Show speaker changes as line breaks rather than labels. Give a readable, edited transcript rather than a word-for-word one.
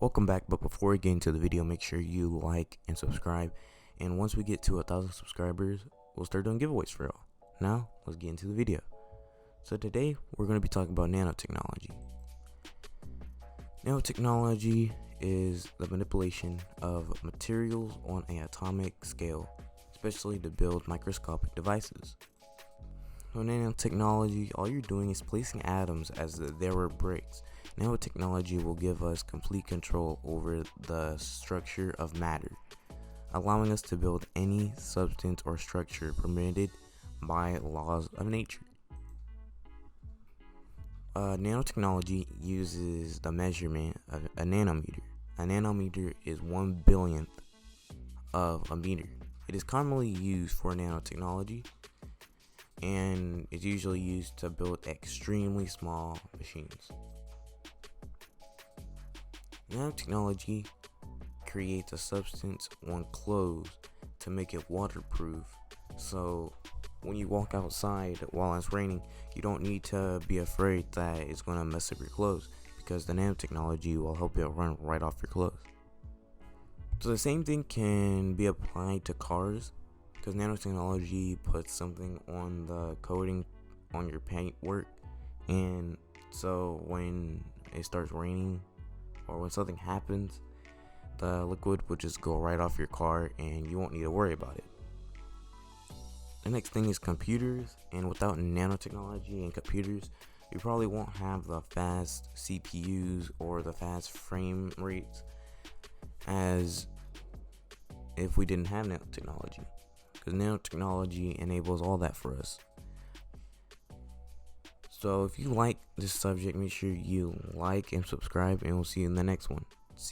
Welcome back, but before we get into the video, make sure you like and subscribe. And once we get to 1,000 subscribers, we'll start doing giveaways for y'all. Now, let's get into the video. So today, we're going to be talking about nanotechnology. Nanotechnology is the manipulation of materials on an atomic scale, especially to build microscopic devices. So nanotechnology, all you're doing is placing atoms as there were bricks. Nanotechnology will give us complete control over the structure of matter, allowing us to build any substance or structure permitted by laws of nature. Nanotechnology uses the measurement of a nanometer. A nanometer is 1/100000th of a meter. It is commonly used for nanotechnology, and it's usually used to build extremely small machines. Nanotechnology creates a substance on clothes to make it waterproof, so when you walk outside while it's raining, you don't need to be afraid that it's going to mess up your clothes, because the nanotechnology will help it run right off your clothes. So the same thing can be applied to cars, because nanotechnology puts something on the coating on your paint work, and so when it starts raining or when something happens, the liquid will just go right off your car and you won't need to worry about it. The next thing is computers, and without nanotechnology and computers, you probably won't have the fast CPUs or the fast frame rates as if we didn't have nanotechnology, because nanotechnology enables all that for us. So if you like this subject, make sure you like and subscribe, and we'll see you in the next one.